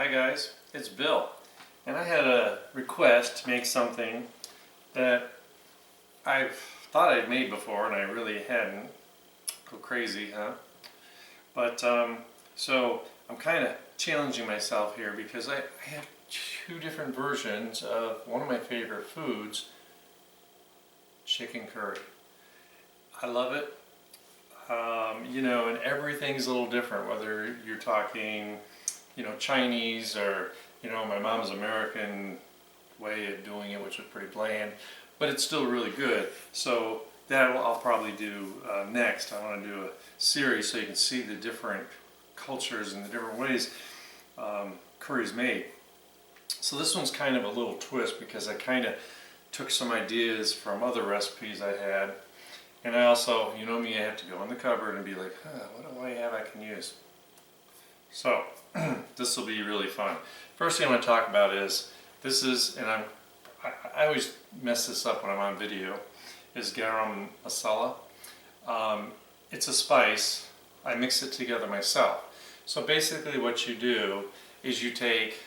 Hi guys, it's Bill, and I had a request to make something that I've thought I'd made before and I really hadn't. Go crazy, huh? But so I'm kind of challenging myself here because I have two different versions of one of my favorite foods, chicken curry. I love it. And everything's a little different, whether you're talking Chinese or, my mom's American way of doing it, which is pretty bland, but it's still really good. So that I'll probably do next. I want to do a series so you can see the different cultures and the different ways curry's made. So this one's kind of a little twist because I kind of took some ideas from other recipes I had. And I also, you know me, I have to go in the cupboard and be like, what do I have I can use? So, this will be really fun. First thing I want to talk about is, I always mess this up when I'm on video, is garam masala. It's a spice. I mix it together myself. So basically what you do is you take,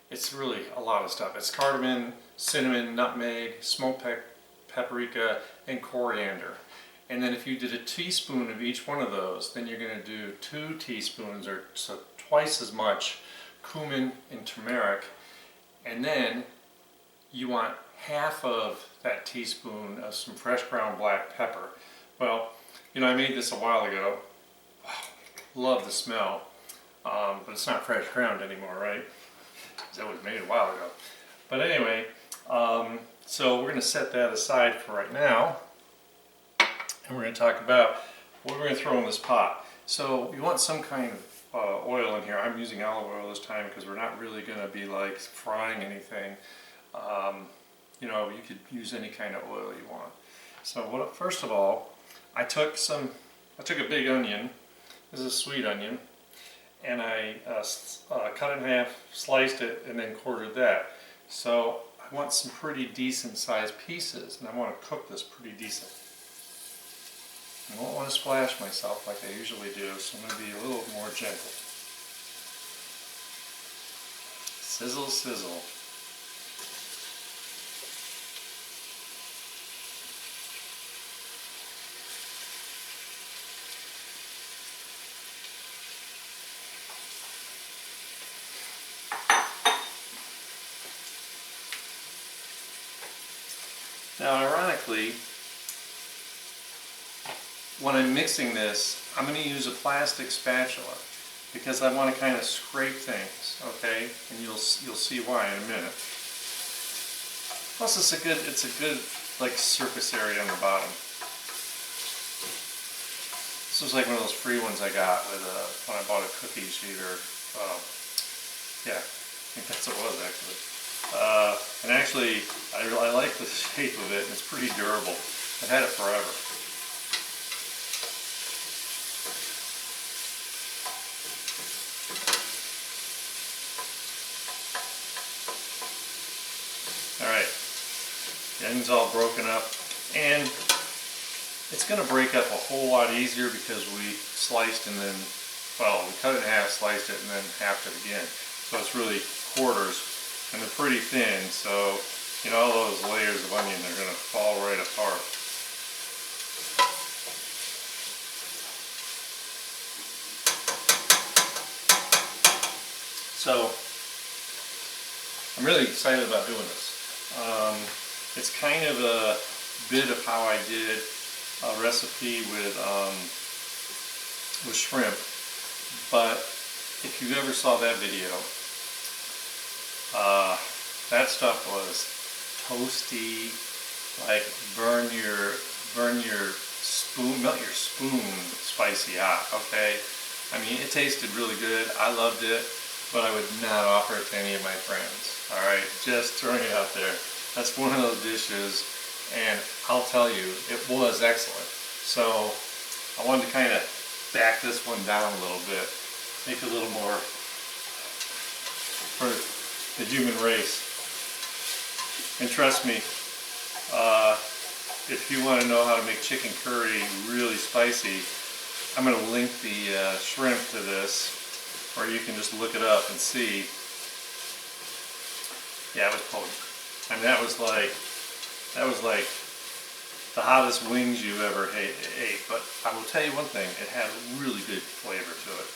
it's really a lot of stuff. It's cardamom, cinnamon, nutmeg, smoked paprika, and coriander. And then if you did a teaspoon of each one of those, then you're going to do 2 teaspoons or so twice as much cumin and turmeric. And then you want half of that teaspoon of some fresh ground black pepper. Well, I made this a while ago. Love the smell, but it's not fresh ground anymore, right? That was made a while ago. But anyway, so we're going to set that aside for right now, and we're going to talk about what we're going to throw in this pot. So you want some kind of oil in here. I'm using olive oil this time because we're not really going to be like frying anything. You could use any kind of oil you want. So first of all, I took a big onion. This is a sweet onion, and I cut it in half, sliced it, and then quartered that. So I want some pretty decent sized pieces, and I want to cook this pretty decent. I don't want to splash myself like I usually do, so I'm going to be a little more gentle. Sizzle, sizzle. Now, ironically, when I'm mixing this, I'm going to use a plastic spatula because I want to kind of scrape things, okay? And you'll see why in a minute. Plus, it's a good like surface area on the bottom. This was like one of those free ones I got with when I bought a cookie sheet, or yeah, I think that's what it was actually. And actually, I like the shape of it, and it's pretty durable. I've had it forever. Alright, the end's all broken up, and it's going to break up a whole lot easier because we sliced and then, we cut it in half, sliced it, and then halved it again. So it's really quarters. And they're pretty thin, so all those layers of onion are going to fall right apart. So I'm really excited about doing this. It's kind of a bit of how I did a recipe with shrimp, but if you ever saw that video, that stuff was toasty, like burn your spoon, melt your spoon spicy hot, okay? I mean, it tasted really good. I loved it, but I would not offer it to any of my friends, all right? Just throwing it out there. That's one of those dishes, and I'll tell you, it was excellent. So I wanted to kind of back this one down a little bit, make it a little more for the human race. And trust me, if you want to know how to make chicken curry really spicy, I'm going to link the shrimp to this or you can just look it up and see. Yeah, it was potent. I mean, that was like the hottest wings you ever ate. But I will tell you one thing, it had really good flavor to it.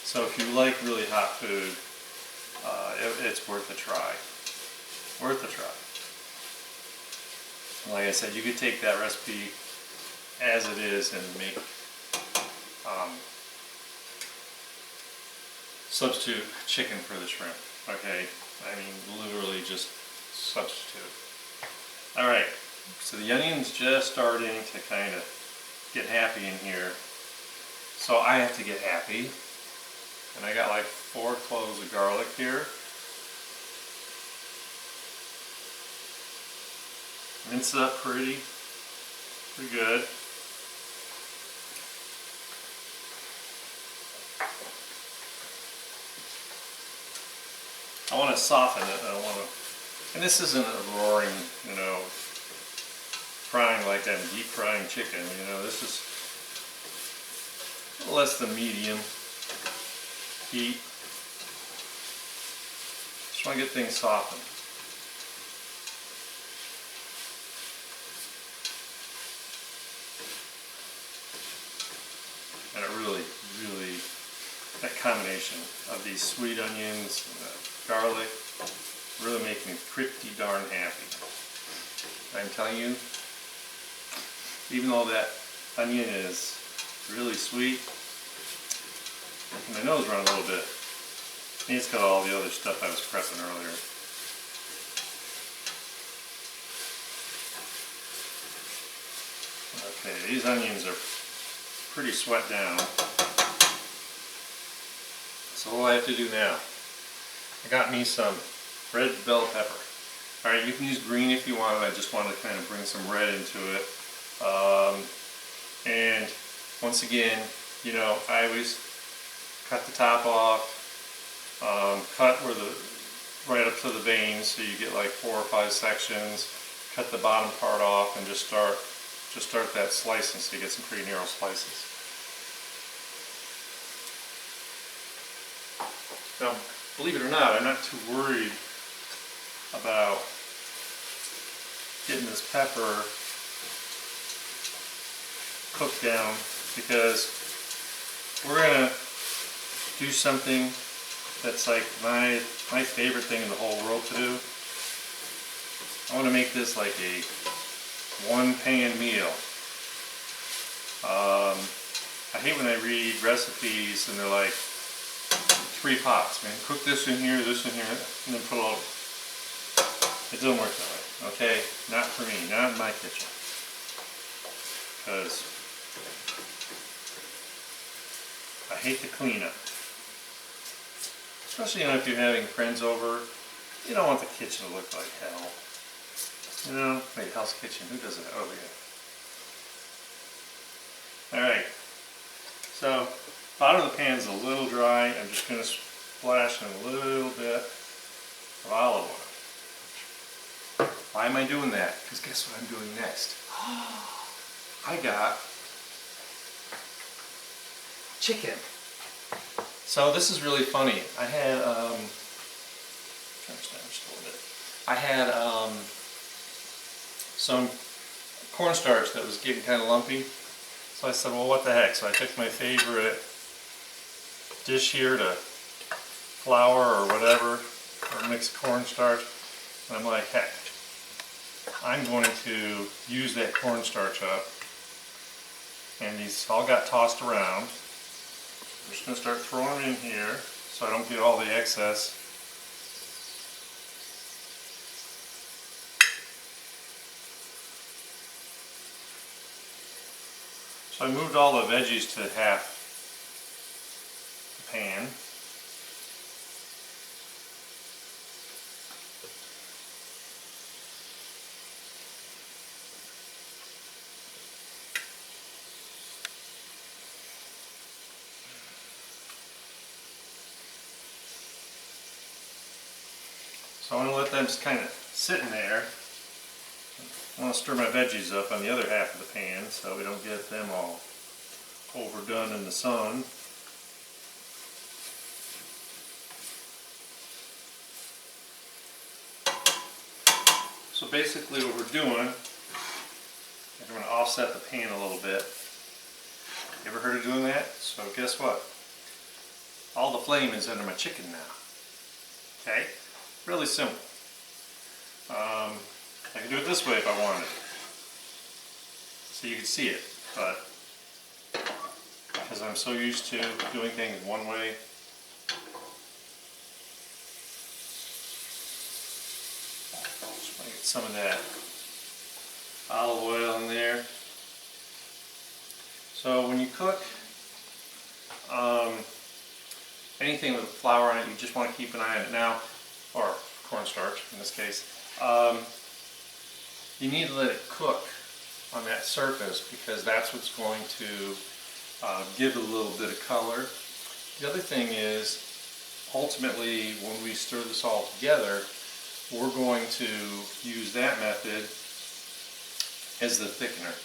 So if you like really hot food, it's worth a try. Worth a try. Like I said, you could take that recipe as it is and make substitute chicken for the shrimp. Okay, I mean literally just substitute. All right, so the onion's just starting to kind of get happy in here. So I have to get happy, and I got like 4 cloves of garlic here. Mince it up pretty good. I want to soften it. I want to, and this isn't a roaring, you know, frying like I'm deep frying chicken. You know, this is less than medium heat. Just want to get things softened. And it really, that combination of these sweet onions and the garlic really make me pretty darn happy. I'm telling you, even though that onion is really sweet, making my nose run a little bit. And it's got all the other stuff I was prepping earlier. Okay, these onions are pretty sweat down. So what do I have to do now? I got me some red bell pepper. Alright, you can use green if you want. I just want to kind of bring some red into it. And once again, you know, I always cut the top off, cut where right up to the veins, so you get like 4 or 5 sections. Cut the bottom part off and just start that slicing, so you get some pretty narrow slices. Now, believe it or not, I'm not too worried about getting this pepper cooked down, because we're gonna do something that's like my favorite thing in the whole world to do. I want to make this like a 1-pan meal. I hate when I read recipes and they're like 3 pots. Man, cook this in here, and then put it all. It doesn't work that way. Okay, not for me, not in my kitchen. Because I hate the cleanup. Especially, you know, if you're having friends over, you don't want the kitchen to look like hell. You know, wait, Hell's Kitchen, who does that? Oh, yeah. Alright, so bottom of the pan's a little dry. I'm just going to splash in a little bit of olive oil. Why am I doing that? Because guess what I'm doing next? I got chicken. So this is really funny. I had, some cornstarch that was getting kind of lumpy. So I said, well, what the heck? So I took my favorite dish here to flour or whatever, or mixed cornstarch, and I'm like, heck, I'm going to use that cornstarch up. And these all got tossed around. I'm just going to start throwing them in here so I don't get all the excess. So I moved all the veggies to half the pan. So I'm going to let them just kind of sit in there. I want to stir my veggies up on the other half of the pan so we don't get them all overdone in the sun. basically what we're doing is we're going to offset the pan a little bit. You ever heard of doing that? So guess what? All the flame is under my chicken now. Okay? Really simple. I can do it this way if I wanted, so you can see it, but because I'm so used to doing things one way, just want to get some of that olive oil in there. So when you cook anything with flour on it, you just want to keep an eye on it now, or cornstarch in this case. You need to let it cook on that surface because that's what's going to give it a little bit of color. The other thing is, ultimately, when we stir this all together, we're going to use that method as the thickener.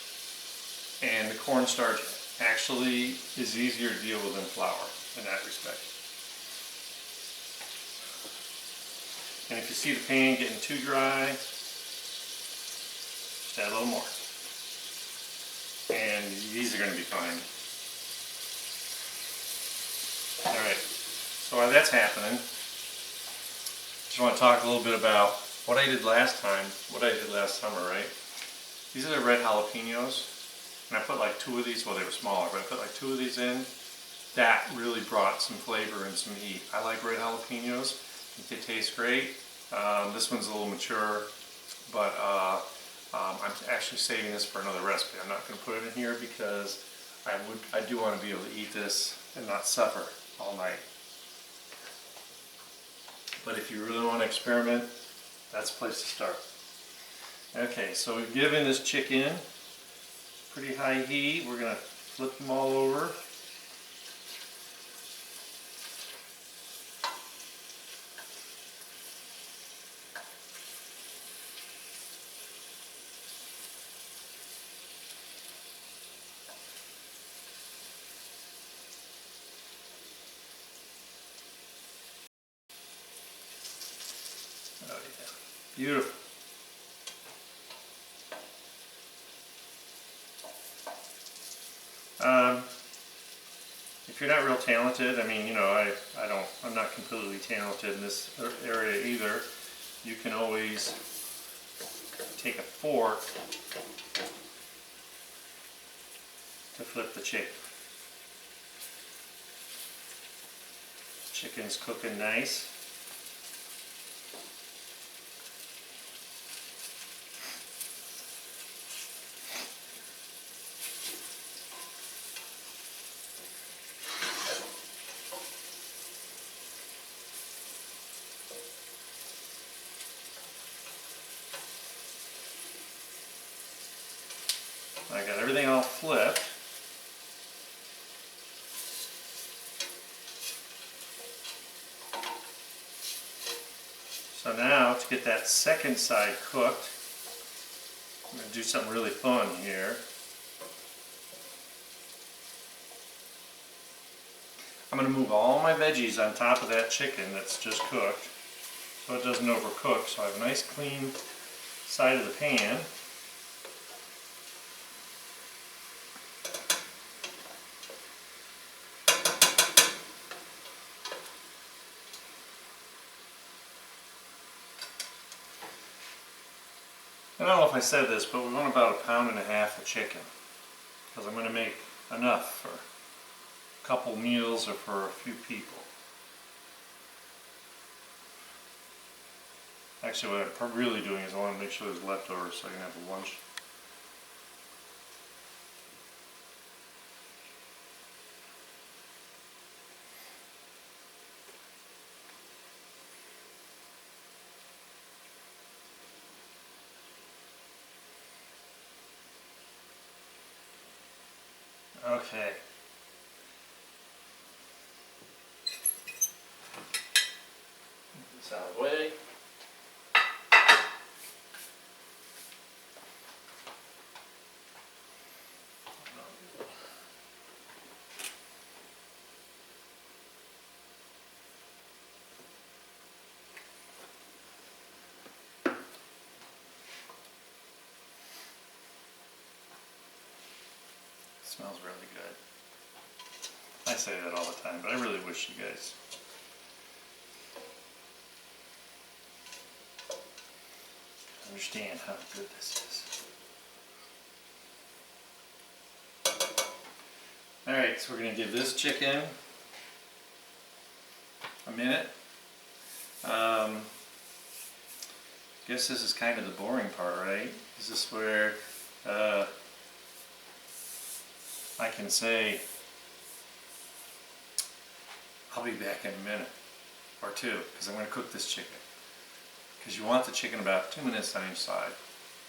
And the cornstarch actually is easier to deal with than flour in that respect. And if you see the pan getting too dry, just add a little more. And these are going to be fine. Alright, so while that's happening, just want to talk a little bit about what I did last time, what I did last summer, right? These are the red jalapenos, and I put like 2 of these, well they were smaller, but I put like 2 of these in. That really brought some flavor and some heat. I like red jalapenos. I think they taste great. This one's a little mature, but I'm actually saving this for another recipe. I'm not going to put it in here because I do want to be able to eat this and not suffer all night. But if you really want to experiment, that's the place to start. Okay, so we've given this chicken pretty high heat. We're going to flip them all over. Oh yeah, beautiful. If you're not real talented, I mean, you know, I'm not completely talented in this area either. You can always take a fork to flip the chicken. Chicken's cooking nice. I got everything all flipped. So now to get that second side cooked, I'm going to do something really fun here. I'm going to move all my veggies on top of that chicken that's just cooked so it doesn't overcook. So I have a nice clean side of the pan. I don't know if I said this, but we want about 1.5 pounds of chicken because I'm going to make enough for a couple meals or for a few people. Actually, what I'm really doing is I want to make sure there's leftovers so I can have a lunch. Okay. Get this out of the way. smells really good. I say that all the time, but I really wish you guys understand how good this is. Alright, so we're going to give this chicken a minute. Guess this is kind of the boring part, right? Is this where I can say, I'll be back in a minute or two, because I'm going to cook this chicken. Because you want the chicken about 2 minutes on each side.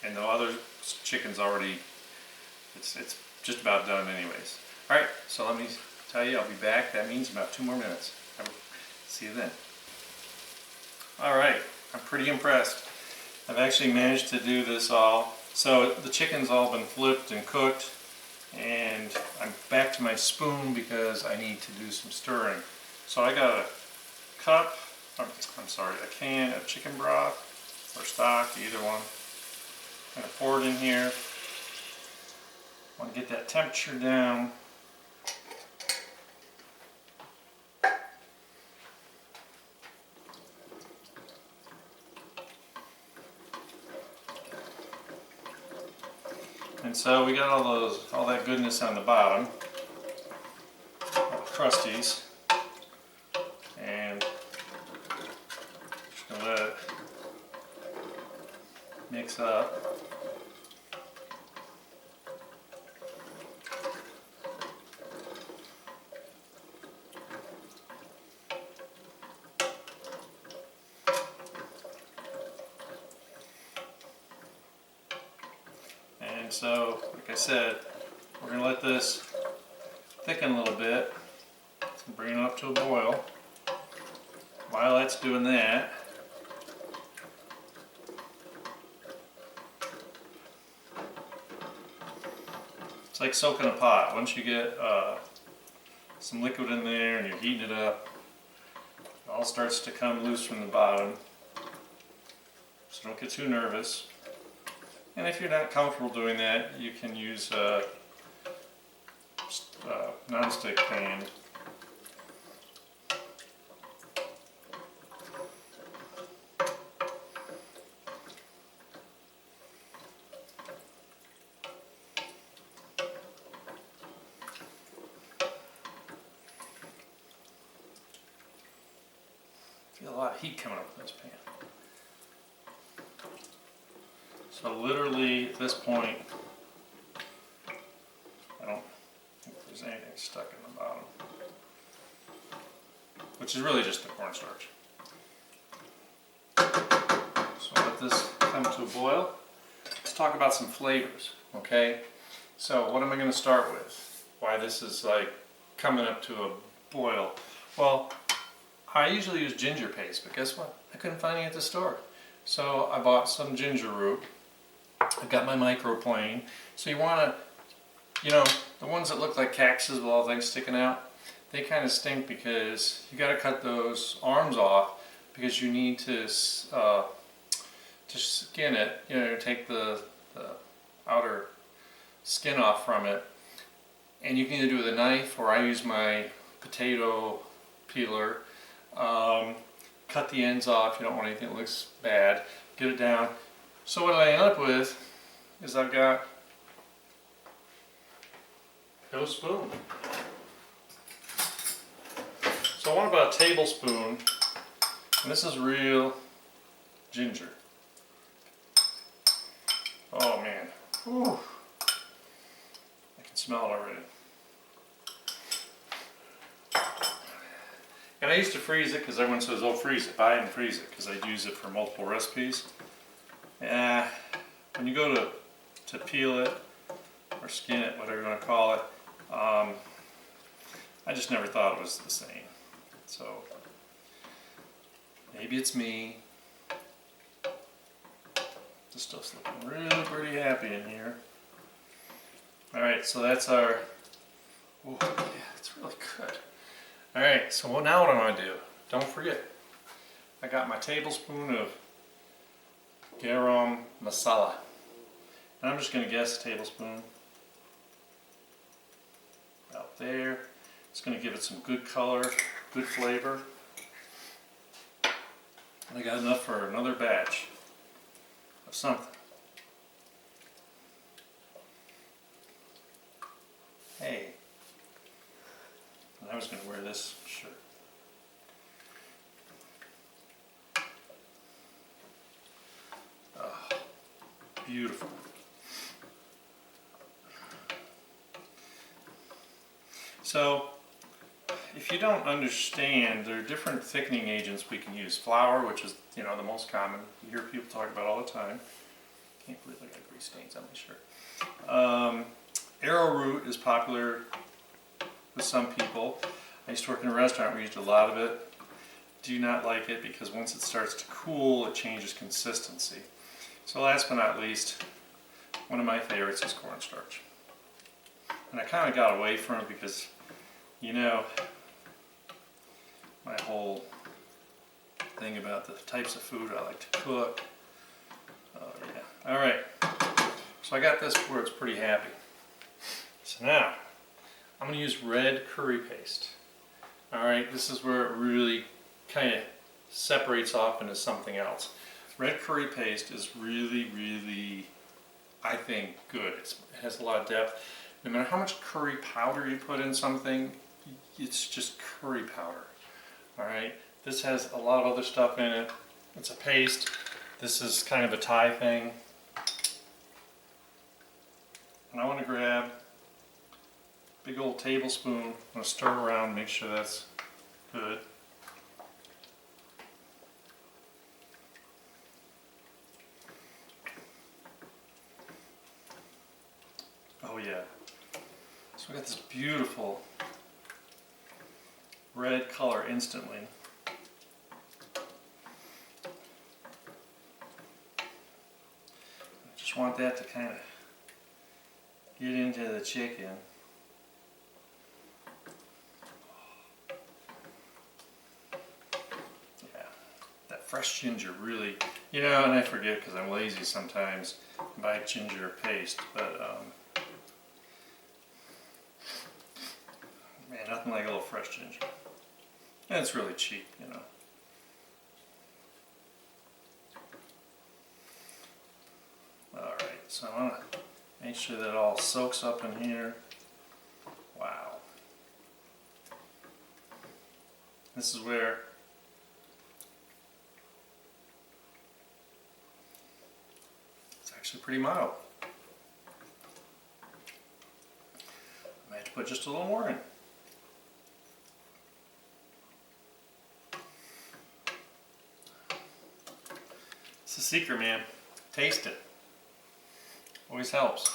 And the other chicken's already, it's just about done anyways. Alright, so let me tell you, I'll be back. That means about 2 more minutes. See you then. Alright, I'm pretty impressed. I've actually managed to do this all. So the chicken's all been flipped and cooked, and I'm back to my spoon because I need to do some stirring. So I got a can of chicken broth or stock, either one. I'm going to pour it in here. I want to get that temperature down. And so we got all that goodness on the bottom, all the crusties, and just gonna let it mix up. And so, like I said, we're going to let this thicken a little bit, so bring it up to a boil. While that's doing that, it's like soaking a pot. Once you get some liquid in there and you're heating it up, it all starts to come loose from the bottom. So don't get too nervous. And if you're not comfortable doing that, you can use a non-stick pan. Feel a lot of heat coming up from this pan. So literally at this point, I don't think there's anything stuck in the bottom, which is really just the cornstarch. So let this come to a boil. Let's talk about some flavors, okay? So what am I going to start with? Why this is like coming up to a boil? Well, I usually use ginger paste, but guess what? I couldn't find any at the store. So I bought some ginger root. I've got my microplane. So you want to, you know, the ones that look like cactuses with all things sticking out, they kind of stink because you got to cut those arms off because you need to skin it, you know, take the outer skin off from it. And you can either do it with a knife, or I use my potato peeler. Cut the ends off. You don't want anything that looks bad. Get it down. So what I end up with is I've got no spoon. So I want about a tablespoon, and this is real ginger. Oh man, whew. I can smell it already. And I used to freeze it because everyone says, oh, freeze it, buy it and freeze it, because I'd use it for multiple recipes. When you go to peel it or skin it, whatever you want to call it, I just never thought it was the same. So maybe it's me. This stuff's looking really pretty happy in here. Alright, so that's our, oh yeah, it's really good. Alright, so now what I'm going to do, don't forget, I got my tablespoon of garam masala. And I'm just going to guess a tablespoon. there. It's going to give it some good color, good flavor. And I got enough for another batch of something. Hey, and I was going to wear this shirt. Oh, beautiful. So, if you don't understand, there are different thickening agents we can use. Flour, which is, the most common. You hear people talk about all the time. Can't believe I got grease stains on my shirt. Arrowroot is popular with some people. I used to work in a restaurant, we used a lot of it. Do not like it because once it starts to cool, it changes consistency. So last but not least, one of my favorites is cornstarch. And I kind of got away from it because, my whole thing about the types of food I like to cook. Oh yeah. Alright. So I got this where it's pretty happy. So now, I'm going to use red curry paste. Alright, this is where it really kind of separates off into something else. Red curry paste is really, really, I think, good. It has a lot of depth. No matter how much curry powder you put in something, it's just curry powder. Alright, this has a lot of other stuff in it. It's a paste. This is kind of a Thai thing. And I want to grab a big old tablespoon. I'm going to stir around, make sure that's good. Oh yeah. So we got this beautiful red color instantly. I just want that to kind of get into the chicken. Yeah, that fresh ginger really, and I forget because I'm lazy sometimes, buy ginger paste, but man, nothing like a little fresh ginger. And it's really cheap, Alright, so I want to make sure that all soaks up in here. Wow. This is where it's actually pretty mild. I might have to put just a little more in. It's a secret, man. Taste it. Always helps.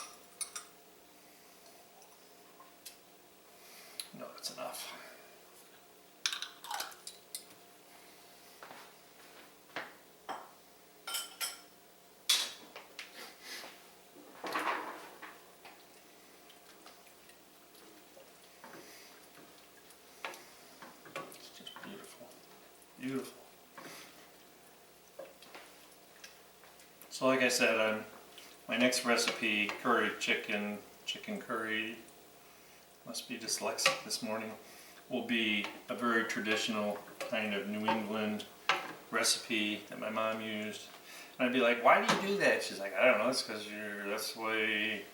No, that's enough. It's just beautiful. Beautiful. So like I said, my next recipe, curry chicken curry, must be dyslexic this morning, will be a very traditional kind of New England recipe that my mom used. And I'd be like, why do you do that? She's like, I don't know, it's because that's the way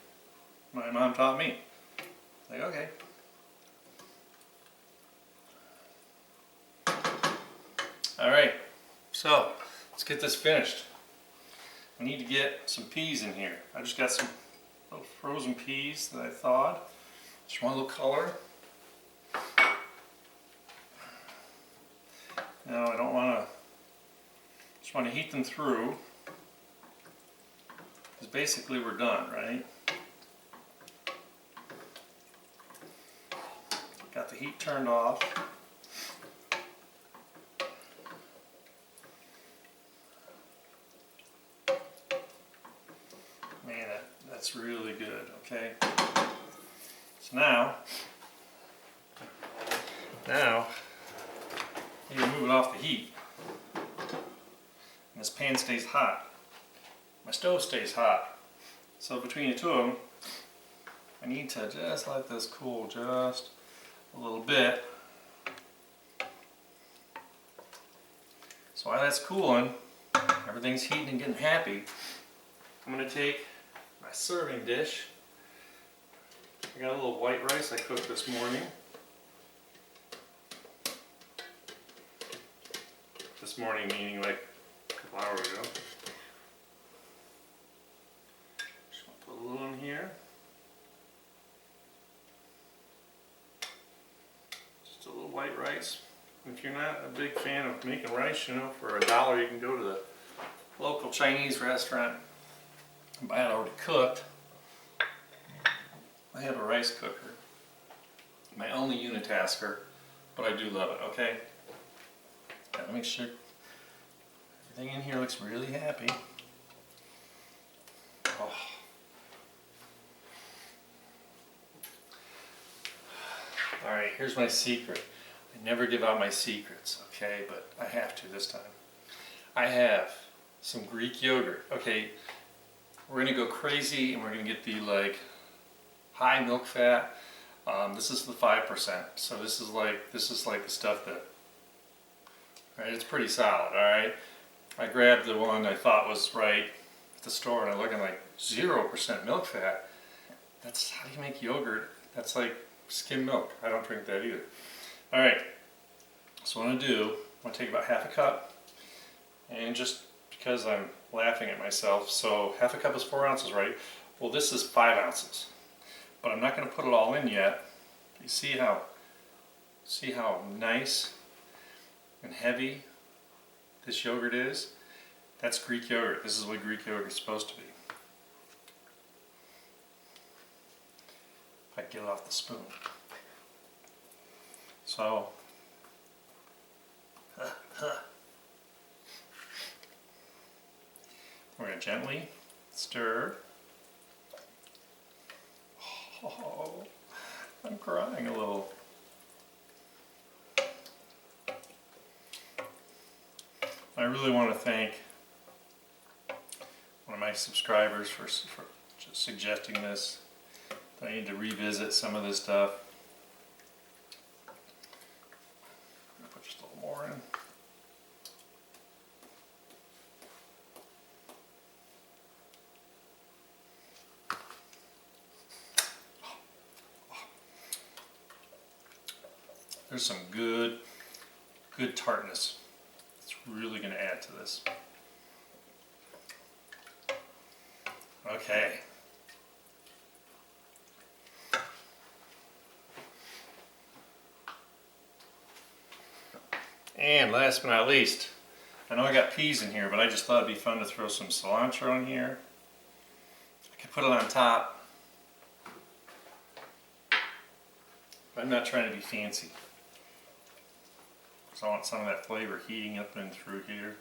my mom taught me. Like, okay. Alright, so let's get this finished. I need to get some peas in here. I just got some little frozen peas that I thawed. Just want a little color. Now I don't want to, just want to heat them through. Because basically we're done, right? Got the heat turned off. Man, that's really good, okay? So now you can move it off the heat. And this pan stays hot. My stove stays hot. So between the two of them, I need to just let this cool just a little bit. So while that's cooling, everything's heating and getting happy, I'm going to take my serving dish. I got a little white rice I cooked this morning. This morning meaning like a couple hours ago. Just want to put a little in here. Just a little white rice. If you're not a big fan of making rice, you know, for $1 you can go to the local Chinese restaurant and buy it already cooked. I have a rice cooker, my only unitasker, but I do love it, okay? Gotta make sure everything in here looks really happy. Oh. Alright, here's my secret. I never give out my secrets, okay, but I have to this time. I have some Greek yogurt. Okay, we're gonna go crazy and we're gonna get the like high milk fat. This is the 5%, so this is like the stuff that, right? It's pretty solid. All right, I grabbed the one I thought was right at the store, and I look at like 0% milk fat. That's how do you make yogurt? That's like skim milk. I don't drink that either. All right, so what I'm gonna do, I'm gonna take about half a cup, and just because I'm laughing at myself, so half a cup is 4 ounces, right? Well, this is 5 ounces. But I'm not going to put it all in yet. You see how nice and heavy this yogurt is? That's Greek yogurt. This is what Greek yogurt is supposed to be. If I get it off the spoon. So, we're going to gently stir. Oh, I'm crying a little. I really want to thank one of my subscribers for just suggesting this. I need to revisit some of this stuff. I'm going to put just a little more in. There's some good tartness. It's really going to add to this. Okay. And last but not least, I know I got peas in here, but I just thought it'd be fun to throw some cilantro in here. I could put it on top. But I'm not trying to be fancy. So I want some of that flavor heating up and through here.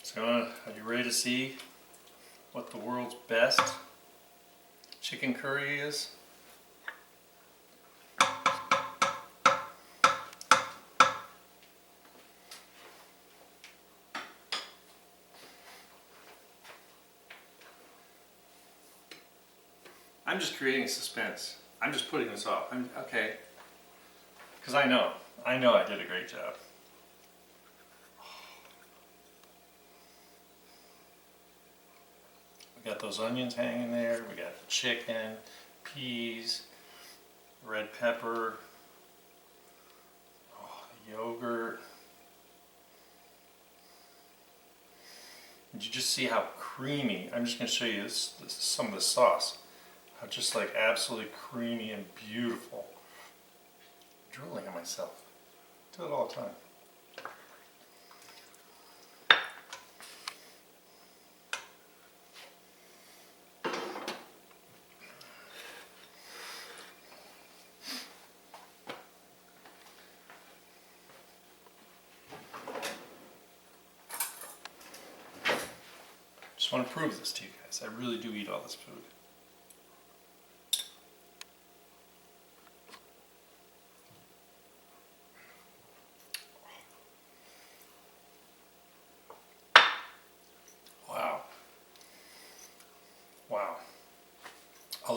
So are you ready to see what the world's best chicken curry is? I'm just creating suspense. I'm just putting this off. Okay. Because I know I did a great job. We got those onions hanging there. We got the chicken, peas, red pepper, yogurt. Did you just see how creamy? I'm just going to show you some of the sauce. How just like absolutely creamy and beautiful. I'm drooling at myself. I do it all the time. Just want to prove this to you guys. I really do eat all this food.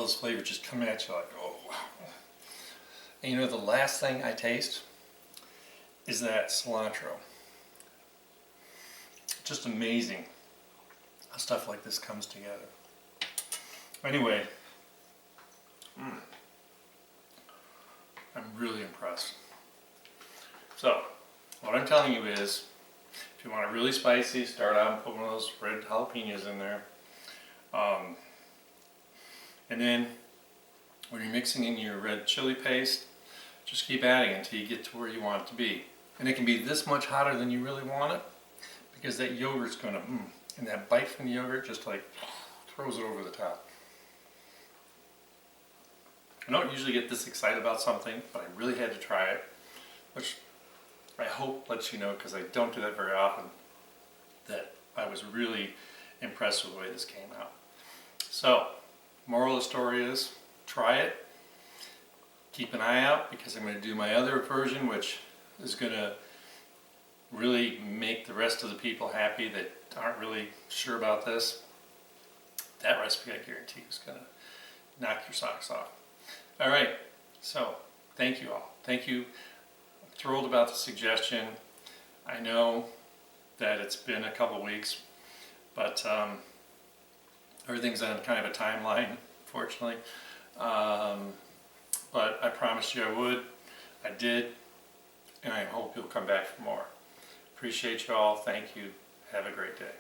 those flavors just come at you like, oh wow. And you know, the last thing I taste is that cilantro. Just amazing how stuff like this comes together. Anyway, I'm really impressed. So, what I'm telling you is, if you want it really spicy, start out and put one of those red jalapenos in there. And then, when you're mixing in your red chili paste, just keep adding until you get to where you want it to be. And it can be this much hotter than you really want it, because that yogurt's gonna, and that bite from the yogurt just like throws it over the top. I don't usually get this excited about something, but I really had to try it, which I hope lets you know, because I don't do that very often, that I was really impressed with the way this came out. So, moral of the story is, try it. Keep an eye out, because I'm going to do my other version, which is going to really make the rest of the people happy that aren't really sure about this. That recipe, I guarantee, is going to knock your socks off. Alright, so thank you all. Thank you. I'm thrilled about the suggestion. I know that it's been a couple weeks, but everything's on kind of a timeline, fortunately. But I promised you I would. I did, and I hope you'll come back for more. Appreciate you all. Thank you. Have a great day.